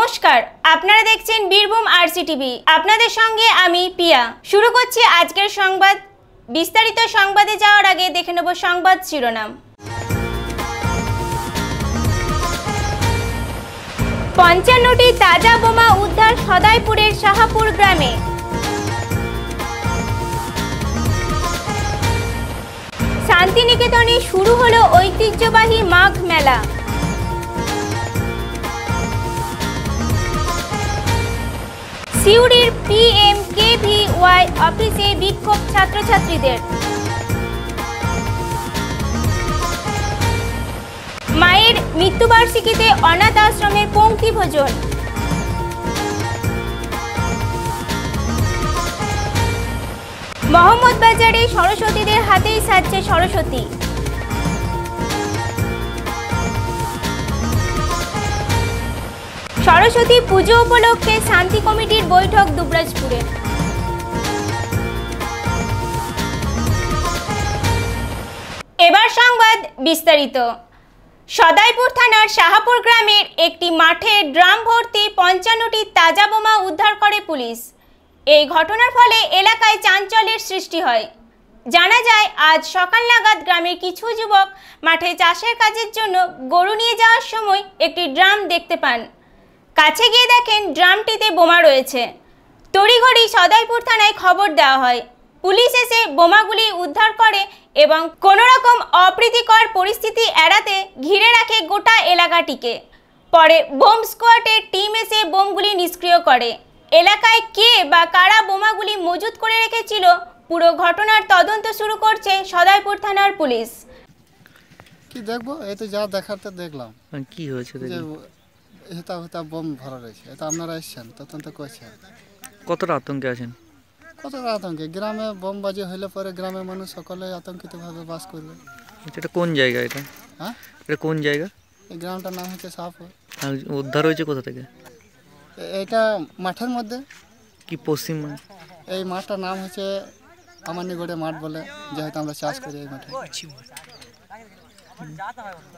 নমস্কার, আপনারা দেখছেন বীরভূম আরসি টিভি। আপনাদের সঙ্গে আমি পিয়া। শুরু করছি আজকের সংবাদ। বিস্তারিত সংবাদে যাওয়ার আগে দেখে নেব সংবাদ শিরোনাম। ৫৫টি তাজা বোমা উদ্ধার সদাইপুরের শাহাপুর গ্রামে। শান্তিনিকেতনে শুরু হলো ঐতিহ্যবাহী মাঘ মেলা। সিউড়ির PMKVY অফিসে বিক্ষোভ ছাত্রছাত্রীদের। মায়ের মৃত্যুবার্ষিকীতে অনাথ আশ্রমে পঙ্ক্তি ভোজন। মোহাম্মদবাজারে সরস্বতীদের হাতেই সাজছে সরস্বতী। সরস্বতী পুজো উপলক্ষে শান্তি কমিটির বৈঠক দুবরাজপুরে। এবার সংবাদ বিস্তারিত। সদাইপুর থানার শাহাপুর গ্রামের একটি মাঠে ড্রাম ভর্তি ৫৫টি তাজা বোমা উদ্ধার করে পুলিশ। এই ঘটনার ফলে এলাকায় চাঞ্চল্যের সৃষ্টি হয়। জানা যায়, আজ সকাল নাগাদ গ্রামের কিছু যুবক মাঠে চাষের কাজের জন্য গরু নিয়ে যাওয়ার সময় একটি ড্রাম দেখতে পান। কাছে গিয়ে দেখেন ড্রামটিতে বোমা রয়েছে। তড়িঘড়ি সদাইপুর থানায় খবর দেওয়া হয়। পুলিশ এসে বোমাগুলি উদ্ধার করে এবং কোনো রকম অপ্রীতিকর পরিস্থিতি এড়াতে ঘিরে রাখে গোটা এলাকাটিকে। পরে বোম স্কোয়াডের টিম এসে বোমগুলি নিষ্ক্রিয় করে। এলাকায় কে বা কারা বোমাগুলি মজুত করে রেখেছিল, পুরো ঘটনার তদন্ত শুরু করছে সদাইপুর থানার পুলিশ। কি দেখবো, এই তো যা দেখাতে দেখলাম। কি হয়েছে? এটা বোম ভরা রয়েছে। এটা আপনারা এসছেন, তদন্ত করছেন। কতটা আতঙ্কে আছেন? কতটা আতঙ্কে? গ্রামে বোমবাজি হলে পরে গ্রামের মানুষ সকলে আতঙ্কিতভাবে বাস করবে। এটা কোন জায়গা? এটা হ্যাঁ, এটা কোন জায়গা? এই গ্রামটার নাম হচ্ছে শাহাপুর। উদ্ধার হয়েছে কোথা থেকে? এটা মাঠের মধ্যে। কি পশ্চিম? এই মাঠটার নাম হচ্ছে আমানিগড়ে মাঠ বলে, যেহেতু আমরা চাষ করি এই মাঠে।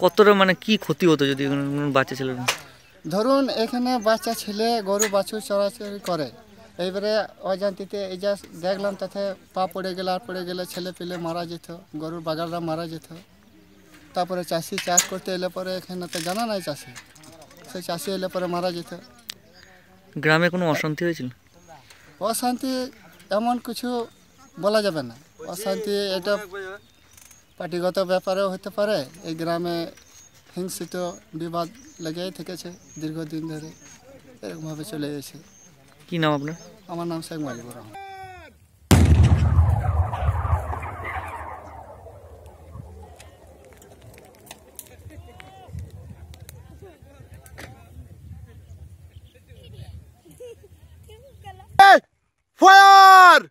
কতটা কি ক্ষতি হতো যদি বাচ্চা ছিল? ধরুন, এখানে বাচ্চা ছেলে গরু বাছুর চড়াচড়ি করে। এইবারে অজান্তিতে এই যা দেখলাম, তাতে পা পড়ে গেলে আর পড়ে গেলে ছেলে পেলে মারা যেত, গরুর বাগালরা মারা যেত। তারপরে চাষি চাষ করতে এলে পরে এখানে তো জানা নাই চাষি, সেই চাষি এলে পরে মারা যেত। গ্রামে কোনো অশান্তি হয়েছিল? অশান্তি এমন কিছু বলা যাবে না। অশান্তি এটা পার্টিগত ব্যাপারেও হতে পারে। এই গ্রামে হিংসিত বিবাদ লেগেই থেকেছে দীর্ঘদিন ধরে, এরকমভাবে চলে গেছে। কি নাম আপনার? আমার নাম শেখ মালিকুর রহমান। ফায়ার!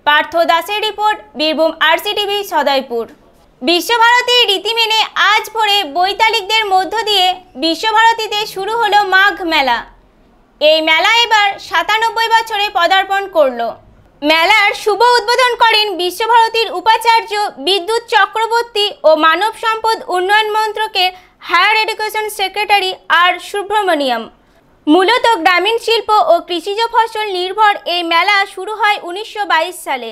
পার্থ দাসের report, Birbhum RC TV, Sadaipur. বিশ্বভারতীর রীতি মেনে আজ ভোরে বৈতালিকদের মধ্য দিয়ে বিশ্বভারতীতে শুরু হলো মাঘ মেলা। এই মেলা এবার ৯৭ বছরে পদার্পণ করলো। মেলার শুভ উদ্বোধন করেন বিশ্বভারতীর উপাচার্য বিদ্যুৎ চক্রবর্তী ও মানব সম্পদ উন্নয়ন মন্ত্রকের হায়ার এডুকেশন সেক্রেটারি আর সুব্রমণিয়াম। মূলত গ্রামীণ শিল্প ও কৃষিজ ফসল নির্ভর এই মেলা শুরু হয় ১৯২২ সালে।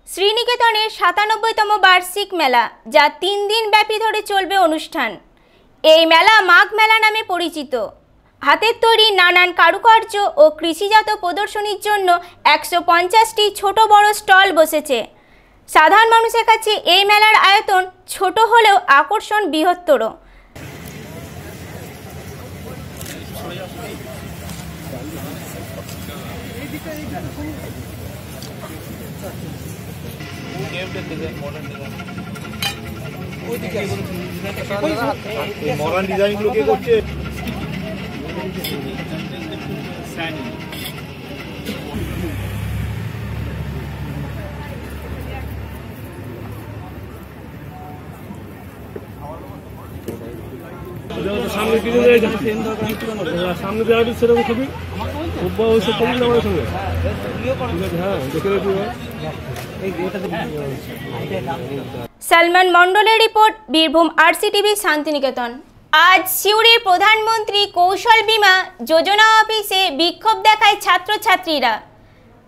শ্রীনিকেতনের ৯৭তম বার্ষিক মেলা, যা ৩ দিন ব্যাপী ধরে চলবে অনুষ্ঠান। এই মেলা মাঘ মেলা নামে পরিচিত। হাতের তৈরি নানান কারুকার্য ও কৃষিজাত প্রদর্শনীর জন্য ১৫০টি ছোট বড় স্টল বসেছে। সাধারণ মানুষের কাছে এই মেলার আয়তন ছোট হলেও আকর্ষণ বৃহত্তর। মডার্ন ডিজাইন গুলো কে করছে? সামনে দিকে নিয়ে যাচ্ছে সামনে দেওয়া সেরকম ছবি ওইসব ছবি আমাদের সঙ্গে হ্যাঁ দেখে সালমান মণ্ডলের রিপোর্ট, বীরভূম আরসিটিভি শান্তিনিকেতন। আজ সিউড়ির প্রধানমন্ত্রী কৌশল বীমা যোজনা অফিসে বিক্ষোভ দেখায় ছাত্রছাত্রীরা।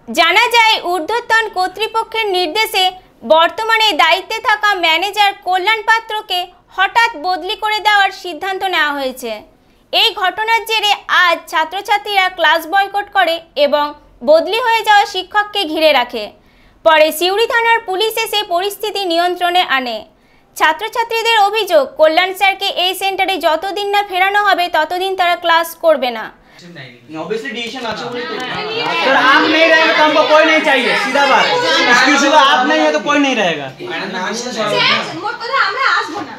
জানা যায়, ঊর্ধ্বতন কর্তৃপক্ষের নির্দেশে বর্তমানে দায়িত্বে থাকা ম্যানেজার কল্যাণ পাত্রকে হঠাৎ বদলি করে দেওয়ার সিদ্ধান্ত নেওয়া হয়েছে। এই ঘটনার জেরে আজ ছাত্রছাত্রীরা ক্লাস বয়কট করে এবং বদলি হয়ে যাওয়া শিক্ষককে ঘিরে রাখে। পরে সিউড়ি থানার পুলিশ এসে পরিস্থিতি নিয়ন্ত্রণে আনে। ছাত্রছাত্রীদের অভিযোগ, কল্যাণ স্যারকে এই সেন্টারে যতদিন না ফেরানো হবে ততদিন তারা ক্লাস करबे ना। ऑब्वियसली डिसीजन अच्छा बोले तो सर आप नहीं रहेंगे तो हमको कोई नहीं चाहिए, सीधा बात। इसकी सिवा आप नहीं है तो कोई नहीं रहेगा। আমরা আসবো না,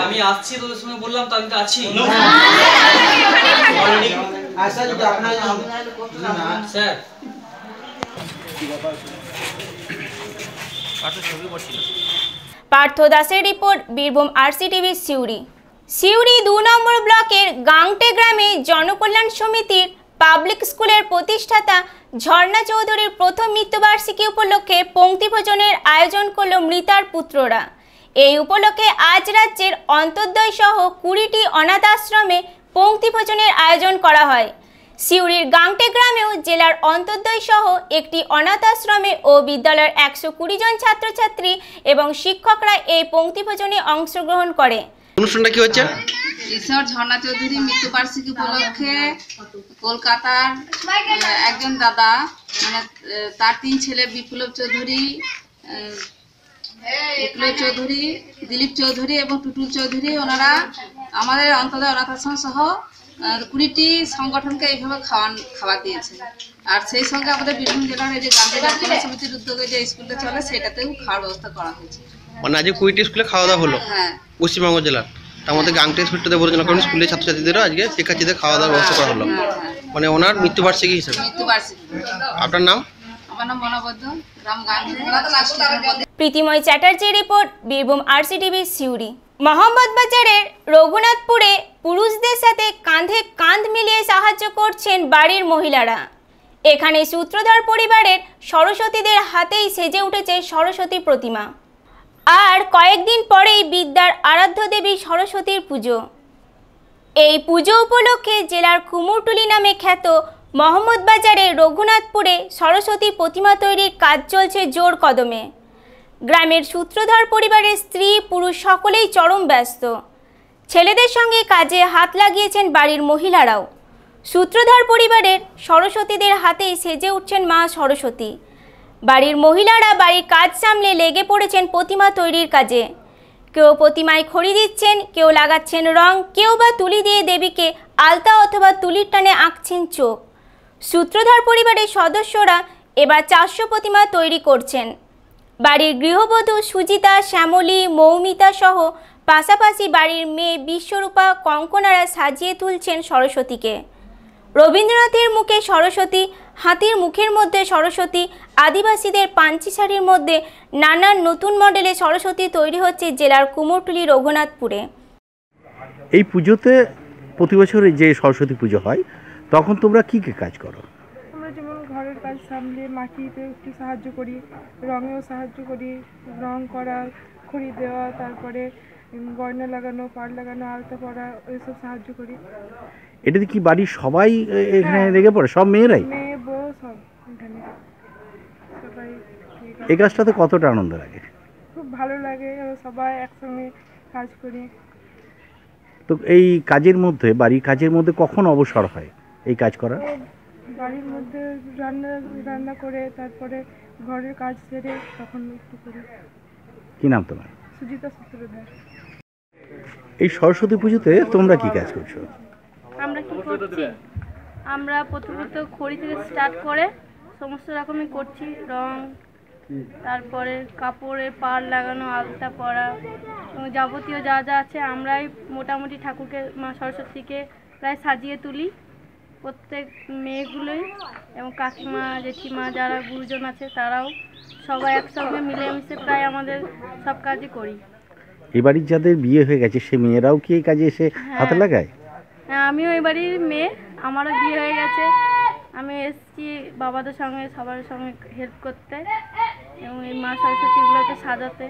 আমি আসছি তোদের সঙ্গে বললাম তো আমি তো আছি অলরেডি। আচ্ছা যদি আপনারা স্যার পার্থ দাসের রিপোর্ট, বীরভূম আরসিটিভি সিউড়ি। সিউড়ি 2 নম্বর ব্লকের গাংটে গ্রামে জনকল্যাণ সমিতির পাবলিক স্কুলের প্রতিষ্ঠাতা ঝর্ণা চৌধুরীর প্রথম মৃত্যুবার্ষিকী উপলক্ষে পঙ্ক্তিভোজনের আয়োজন করল মৃতার পুত্ররা। এই উপলক্ষে আজ রাজ্যের অন্তর্দয় সহ 20টি অনাথ আশ্রমে পঙ্ক্তিভোজনের আয়োজন করা হয়। সিউড়ির গাংটে গ্রামেও জেলার অন্তর্দয় সহ একটি অনাথ আশ্রমে ও বিদ্যালয়ের 120 জন ছাত্রছাত্রী এবং শিক্ষকরা এই পঙ্ক্তিভোজনে অংশগ্রহণ করে। অনুষ্ঠানটা কি হচ্ছে? ঈশ্বর ঝর্ণা চৌধুরী মৃত্যুবার্ষিকী উপলক্ষে কলকাতার একজন দাদা, মানে তার 3 ছেলে বিপ্লব চৌধুরী, দিলীপ চৌধুরী এবং টুটুল চৌধুরী, ওনারা আমাদের অন্তর্দয় অনাথ আশ্রম সহ 20টি সংগঠনকে এইভাবে খাবার দিয়েছে। আর সেই সঙ্গে আমাদের বীরভূম জেলার এই যে গান্ধী জনকল্যাণ সমিতির উদ্যোগে যে স্কুলটা চলে সেটাতেও খাওয়ার ব্যবস্থা করা হয়েছে। মানে আজকে 20টি স্কুলে খাওয়া দাওয়া হলো। হ্যাঁ, পশ্চিমবঙ্গ জেলার তার মধ্যে গাংটে স্কুলটাতে বড় জনকল্যাণ স্কুলের ছাত্রছাত্রীদেরও আজকে শিক্ষার্থীদের খাওয়া দাওয়ার ব্যবস্থা করা হলো, মানে ওনার মৃত্যুবার্ষিকী হিসেবে। মৃত্যুবার্ষিকী। আপনার নাম? আমার নাম মনোবদ্ধ গ্রাম গান্ধী। প্রীতিময় চ্যাটার্জির রিপোর্ট, বীরভূম আরসিটিভি সিউড়ি। মোহাম্মদবাজারের রঘুনাথপুরে পুরুষদের সাথে কাঁধে কাঁধ মিলিয়ে সাহায্য করছেন বাড়ির মহিলারা। এখানে সূত্রধর পরিবারের সরস্বতীদের হাতেই সেজে উঠেছে সরস্বতী প্রতিমা। আর কয়েকদিন পরেই বিদ্যার আরাধ্য দেবী সরস্বতীর পুজো। এই পুজো উপলক্ষে জেলার কুমোরটুলি নামে খ্যাত মোহাম্মদবাজারে রঘুনাথপুরে সরস্বতী প্রতিমা তৈরির কাজ চলছে জোর কদমে। গ্রামের সূত্রধর পরিবারের স্ত্রী পুরুষ সকলেই চরম ব্যস্ত। ছেলেদের সঙ্গে কাজে হাত লাগিয়েছেন বাড়ির মহিলারাও। সূত্রধর পরিবারের সরস্বতীদের হাতেই সেজে উঠছেন মা সরস্বতী। বাড়ির মহিলারা বাড়ির কাজ সামলে লেগে পড়েছেন প্রতিমা তৈরির কাজে। কেউ প্রতিমায় খড়ি দিচ্ছেন, কেউ লাগাচ্ছেন রং, কেউ বা তুলি দিয়ে দেবীকে আলতা অথবা তুলির টানে আঁকছেন চোখ। সূত্রধর পরিবারের সদস্যরা এবার 400 প্রতিমা তৈরি করছেন। বাড়ির গৃহবধূ সুজিতা, শ্যামলী, মৌমিতা সহ পাশাপাশি বাড়ির মেয়ে বিশ্বরূপা, কঙ্কনারা সাজিয়ে তুলছেন সরস্বতীকে। রবীন্দ্রনাথের মুখে সরস্বতী, হাতির মুখের মধ্যে সরস্বতী, আদিবাসীদের পাঞ্চি শাড়ির মধ্যে নানান নতুন মডেলে সরস্বতী তৈরি হচ্ছে জেলার কুমোরটুলি রঘুনাথপুরে। এই পুজোতে প্রতি বছর যে সরস্বতী পুজো হয় তখন তোমরা কি কি কাজ করো? আমরা যেমন ঘরের কাজ সামলে মাটিতে একটু সাহায্য করি, রঙেও সাহায্য করি, রং করা, খড়ি দেওয়া, তারপরে গয়না লাগানো, পাড় লাগানো, আলতা পরা, ওইসব সাহায্য করি। এটাতে কি বাড়ির সবাই এখানে লেগে পড়ে? সব মেয়েরাই? মেয়ে বউ সব এখানে সবাই। এই কাজটাতে কতটা আনন্দ লাগে? খুব ভালো লাগে, সবাই একসঙ্গে কাজ করি। তো এই কাজের মধ্যে, বাড়ির কাজের মধ্যে কখন অবসর হয় এই কাজ করা? বাড়ির মধ্যে রান্না করে তারপরে ঘরের কাজ সেরে তখন একটু করি। কি নাম তোমার? সুজিতা সূত্রধর। এই সরস্বতী পুজোতে তোমরা কি কাজ করছো? আমরা কি করছি, আমরা প্রথমত খড়ি থেকে স্টার্ট করে সমস্ত রকমই করছি, রং, তারপরে কাপড়ের পাড় লাগানো, আলতা পরা, যাবতীয় যা যা আছে আমরাই মোটামুটি ঠাকুরকে, মা সরস্বতীকে প্রায় সাজিয়ে তুলি। প্রত্যেক মেয়েগুলোই এবং কাকিমা জেঠিমা যারা গুরুজন আছে তারাও সবাই একসঙ্গে মিলেমিশে প্রায় আমাদের সব কাজই করি। এবাড়ির যাদের বিয়ে হয়ে গেছে সে মেয়েরাও কি এই কাজে এসে হাতে লাগায়? হ্যাঁ, আমিও এবাড়ির মেয়ে, আমারও বিয়ে হয়ে গেছে। আমি এসেছি বাবাদের সঙ্গে সবার সঙ্গে হেল্প করতে এবং এই মা সরস্বতীগুলোকে সাজাতে।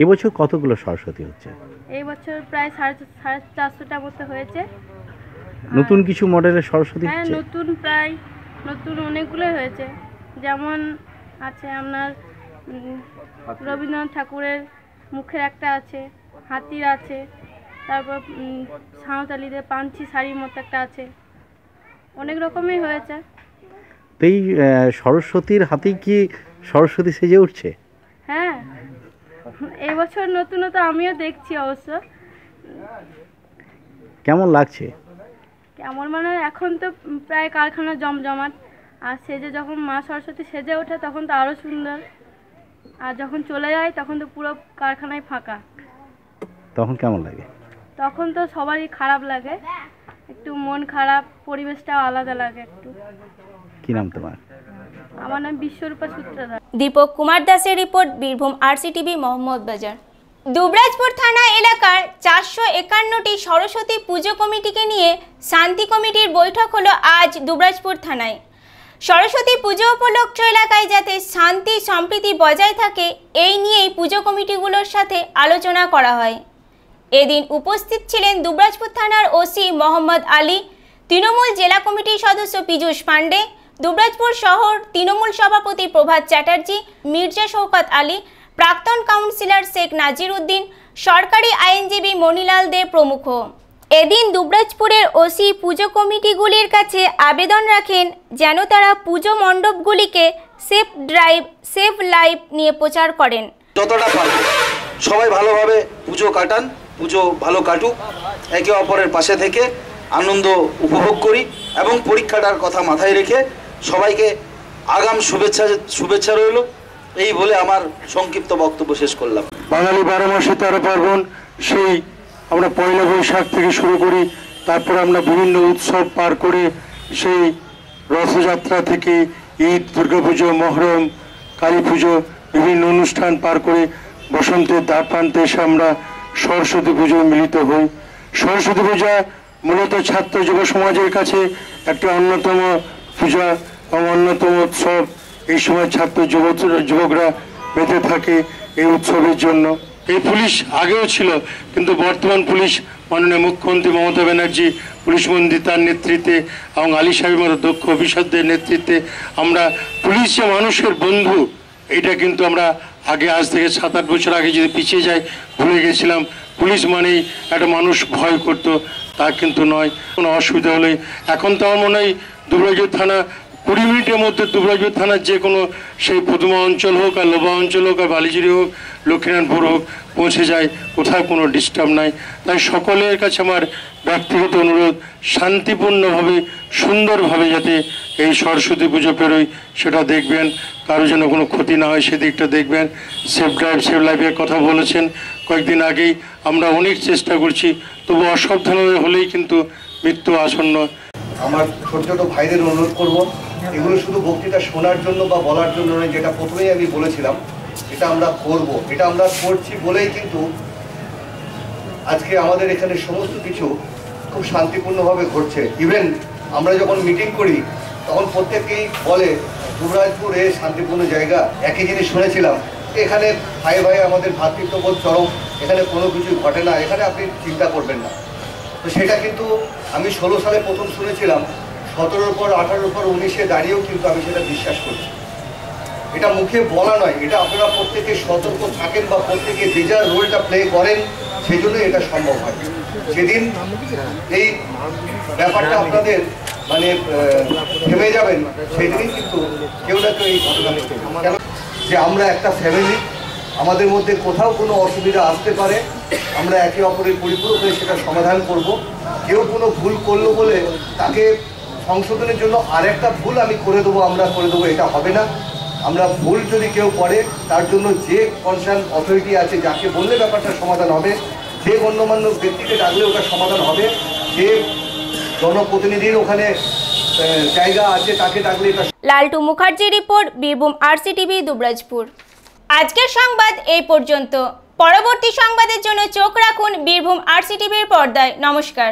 এবছর কতগুলো সরস্বতী হচ্ছে? এই বছর প্রায় 450টার মতো হয়েছে। নতুন কিছু মডেলের সরস্বতী? হ্যাঁ, নতুন অনেকগুলোই হয়েছে। যেমন আছে আপনার রবীন্দ্রনাথ ঠাকুরের মুখের একটা আছে, হাতির আছে, তারপর সাঁওতালিদের পাঞ্চি শাড়ির মতো একটা আছে, অনেক রকমই হয়েছে। তো এই সরস্বতীর হাতেই কি সরস্বতী সেজে উঠছে? হ্যাঁ, এবছর নতুনত্ব আমিও দেখছি অবশ্য। কেমন লাগছে? কেমন মানে এখন তো প্রায় কারখানা জমজমাট, আর সেজে যখন মা সরস্বতী সেজে ওঠে তখন তো আরও সুন্দর, আর যখন চলে যায় তখন তো পুরো কারখানায় ফাঁকা। তখন কেমন লাগে? তখন তো সবারই খারাপ লাগে, একটু মন খারাপ, পরিবেশটাও আলাদা লাগে একটু। কি নাম তোমার? আমার নাম বিশ্বরূপা সূত্রধর। দীপক কুমার দাসের রিপোর্ট, বীরভূম RCTV মোহাম্মদবাজার। দুবরাজপুর থানা এলাকার 451টি সরস্বতী পুজো কমিটিকে নিয়ে শান্তি কমিটির বৈঠক হলো আজ দুবরাজপুর থানায়। সরস্বতী পুজো উপলক্ষে এলাকায় যাতে শান্তি সম্প্রীতি বজায় থাকে এই নিয়েই পুজো কমিটিগুলোর সাথে আলোচনা করা হয়। এদিন উপস্থিত ছিলেন দুবরাজপুর থানার ওসি মোহাম্মদ আলী, তৃণমূল জেলা কমিটির সদস্য পীযূষ পান্ডে, দুবরাজপুর শহর তৃণমূল সভাপতি প্রভাত চ্যাটার্জি, মির্জা শওকত আলী, প্রাক্তন কাউন্সিলর শেখ নাজির উদ্দিন, সরকারি আইনজীবী মনিলাল দে প্রমুখ। এদিন দুবরাজপুরের ওসি পুজো কমিটিগুলির কাছে আবেদন রাখেন যেন তারা পুজো মণ্ডপগুলিকে সেফ ড্রাইভ সেভ লাইফ নিয়ে প্রচার করেন। যতটা পারে সবাই ভালোভাবে পুজো কাটান, পুজো ভালো কাটুক, একে অপরের পাশে থেকে আনন্দ উপভোগ করি এবং পরীক্ষাটার কথা মাথায় রেখে সবাইকে আগাম শুভেচ্ছা রইল এই বলে আমার সংক্ষিপ্ত বক্তব্য শেষ করলাম। বাঙালি 12 মাসে 13 পার্বণ, সেই আমরা পয়লা বৈশাখ থেকে শুরু করি, তারপর আমরা বিভিন্ন উৎসব পার করে সেই রথযাত্রা থেকে ঈদ, দুর্গাপুজো, মহরম, কালী পুজো বিভিন্ন অনুষ্ঠান পার করে বসন্তের দ্বার প্রান্তে এসে আমরা সরস্বতী পুজোয় মিলিত হই। সরস্বতী পূজা মূলত ছাত্র যুব সমাজের কাছে একটি অন্যতম পূজা এবং অন্যতম উৎসব। এই সময় ছাত্র যুবকরা মেতে থাকে এই উৎসবের জন্য। এই পুলিশ আগেও ছিল, কিন্তু বর্তমান পুলিশ মাননীয় মুখ্যমন্ত্রী মমতা ব্যানার্জি, পুলিশ মন্ত্রী তার নেতৃত্বে এবং আলী সাহেবের মতো দক্ষ অফিসারদের নেতৃত্বে আমরা পুলিশ যে মানুষের বন্ধু, এটা কিন্তু আমরা আগে আজ থেকে 7-8 বছর আগে যদি পিছিয়ে যাই ভুলে গেছিলাম। পুলিশ মানেই একটা মানুষ ভয় করতো, তা কিন্তু নয়। কোনো অসুবিধা হলে এখন তো আমার মনে হয় দুবরাজপুর থানা 20 মিনিটের মধ্যে দুবরাজপুর থানার যে কোনো সেই পদুমা অঞ্চল হোক আর লোবা অঞ্চল হোক আর বালিজুড়ি হোক লক্ষ্মীনারায়ণপুর হোক পৌঁছে যায়, কোথাও কোনো ডিস্টার্ব নাই। তাই সকলের কাছে আমার ব্যক্তিগত অনুরোধ, শান্তিপূর্ণভাবে সুন্দরভাবে যাতে এই সরস্বতী পুজো পেরোয় সেটা দেখবেন, কারো যেন কোনো ক্ষতি না হয় সেদিকটা দেখবেন। সেফ ড্রাইভ সেভ লাইফের কথা বলেছেন, কয়েকদিন আগেই আমরা অনেক চেষ্টা করছি, তবু অসাবধান হলেই কিন্তু মৃত্যু আসন্ন। আমার ছোট ছোট ভাইদের অনুরোধ করব, এগুলো শুধু বক্তৃতা শোনার জন্য বা বলার জন্য নয়, যেটা প্রথমেই আমি বলেছিলাম এটা আমরা করব, এটা আমরা করছি বলেই কিন্তু আজকে আমাদের এখানে সমস্ত কিছু খুব শান্তিপূর্ণভাবে ঘটছে। ইভেন আমরা যখন মিটিং করি তখন প্রত্যেকেই বলে দুবরাজপুরে শান্তিপূর্ণ জায়গা। একই জিনিস শুনেছিলাম, এখানে ভাই ভাই আমাদের ভ্রাতৃত্ববোধ চরম, এখানে কোনো কিছু ঘটে না, এখানে আপনি চিন্তা করবেন না। তো সেটা কিন্তু আমি 16 সালে প্রথম শুনেছিলাম, 17-র পর 18-র পর 19-এ দাঁড়িয়েও কিন্তু আমি সেটা বিশ্বাস করছি। এটা মুখে বলা নয়, এটা আপনারা প্রত্যেকে সতর্ক থাকেন বা প্রত্যেকে যে যার রোলটা প্লে করেন, সেই জন্য এটা সম্ভব হয়। সেদিন এই ব্যাপারটা আপনাদের মানে থেমে যাবেন, সেদিনই কিন্তু কেউ না কেউ এই ঘটনা ঘটে। কেন যে আমরা একটা ফ্যামিলি, আমাদের মধ্যে কোথাও কোনো অসুবিধা আসতে পারে, আমরা একে অপরের পরিপূরক হয়ে সেটা সমাধান করব। কেউ কোনো ভুল করলো বলে তাকে সংশোধনের জন্য আরেকটা ভুল আমি করে দেবো, আমরা করে দেবো, এটা হবে না। আমরা ভুল যদি কেউ করে তার জন্য যে কনসার্ন অথরিটি আছে, যাকে বললে ব্যাপারটা সমাধান হবে, যে গণ্যমান্য ব্যক্তিকে ডাকলে ওটা সমাধান হবে, যে জনপ্রতিনিধির ওখানে জায়গা আছে তাকে ডাকলে এটা। লালটু মুখার্জি রিপোর্ট, বীরভূম আরসিটিভি, দুবরাজপুর। আজকের সংবাদ এই পর্যন্ত। পরবর্তী সংবাদের জন্য চোখ রাখুন বীরভূম আরসিটিভির পর্দায়। নমস্কার।